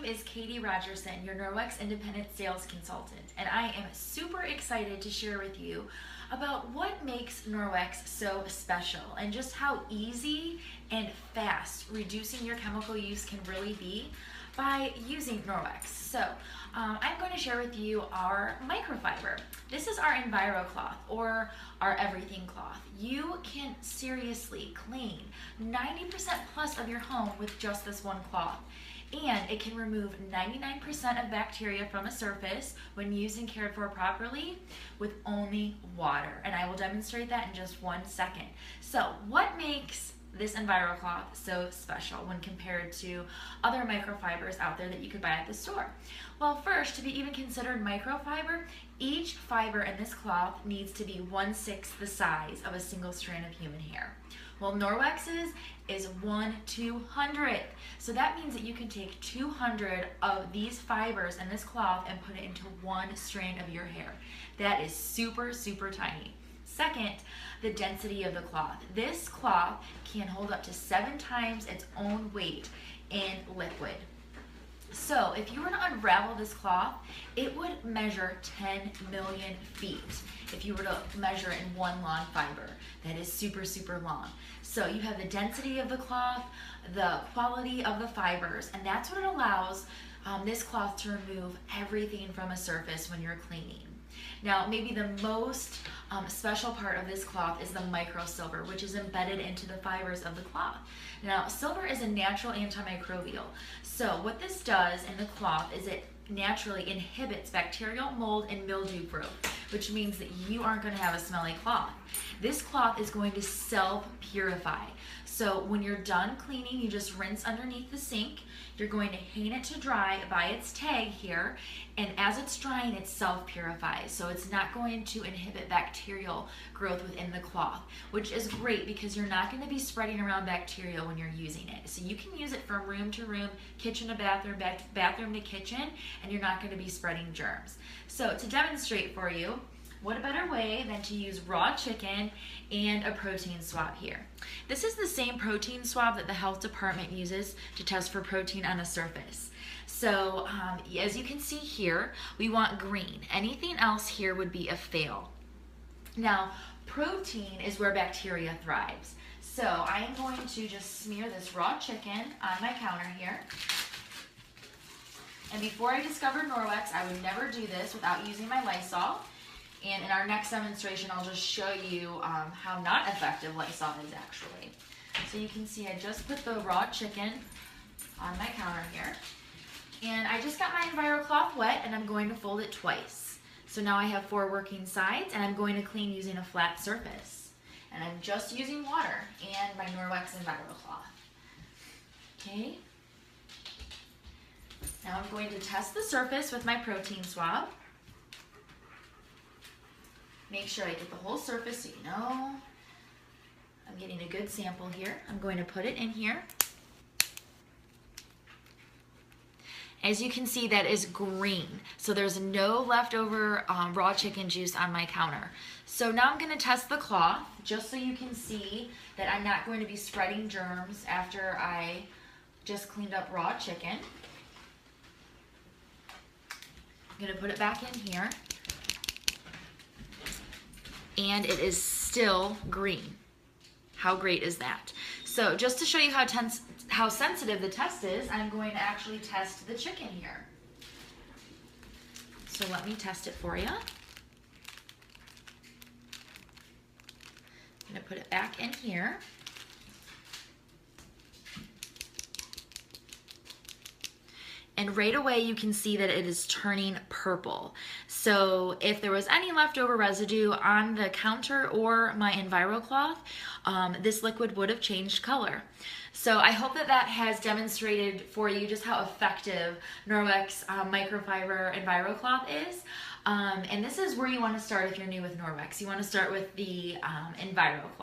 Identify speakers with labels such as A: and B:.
A: name is Katie Rogerson, your Norwex Independent Sales Consultant, and I am super excited to share with you about what makes Norwex so special and just how easy and fast reducing your chemical use can really be by using Norwex. So I'm going to share with you our microfiber. This is our Enviro cloth or our everything cloth. You can seriously clean 90% plus of your home with just this one cloth. And it can remove 99% of bacteria from a surface when used and cared for properly with only water. And I will demonstrate that in just 1 second. So what makes this Enviro cloth so special when compared to other microfibers out there that you could buy at the store? Well, first, to be even considered microfiber, each fiber in this cloth needs to be 1/6 the size of a single strand of human hair. Well, Norwex's is 1/200. So that means that you can take 200 of these fibers in this cloth and put it into one strand of your hair. That is super, super tiny. Second, the density of the cloth. This cloth can hold up to 7 times its own weight in liquid. So if you were to unravel this cloth, it would measure 10 million feet if you were to measure it in one long fiber. That is super, super long. So you have the density of the cloth, the quality of the fibers, and that's what it allows this cloth to remove everything from a surface when you're cleaning. Now, maybe the most special part of this cloth is the microsilver, which is embedded into the fibers of the cloth. Now, silver is a natural antimicrobial. So what this does in the cloth is it naturally inhibits bacterial, mold, and mildew growth, which means that you aren't going to have a smelly cloth. This cloth is going to self-purify. So when you're done cleaning, you just rinse underneath the sink. You're going to hang it to dry by its tag here, and as it's drying, it self-purifies. So it's not going to inhibit bacterial growth within the cloth, which is great because you're not going to be spreading around bacteria when you're using it. So you can use it from room to room, kitchen to bathroom, bathroom to kitchen, and you're not going to be spreading germs. So to demonstrate for you, what a better way than to use raw chicken and a protein swab here. This is the same protein swab that the health department uses to test for protein on a surface. So as you can see here, we want green. Anything else here would be a fail. Now, protein is where bacteria thrives. So I am going to just smear this raw chicken on my counter here. And before I discovered Norwex, I would never do this without using my Lysol. And in our next demonstration, I'll just show you how not effective Lysol is actually. So you can see I just put the raw chicken on my counter here. And I just got my Enviro cloth wet and I'm going to fold it twice. So now I have 4 working sides and I'm going to clean using a flat surface. And I'm just using water and my Norwex Enviro cloth. Okay. Now I'm going to test the surface with my protein swab. Make sure I get the whole surface so you know I'm getting a good sample here. I'm going to put it in here. As you can see, that is green. So there's no leftover raw chicken juice on my counter. So now I'm going to test the cloth just so you can see that I'm not going to be spreading germs after I just cleaned up raw chicken. I'm going to put it back in here. And it is still green. How great is that? So just to show you how sensitive the test is, I'm going to actually test the chicken here. So let me test it for you. I'm going to put it back in here. And right away you can see that it is turning purple. So if there was any leftover residue on the counter or my Enviro cloth, this liquid would have changed color. So I hope that that has demonstrated for you just how effective Norwex microfiber Enviro cloth is. And this is where you want to start if you're new with Norwex. You want to start with the Enviro cloth.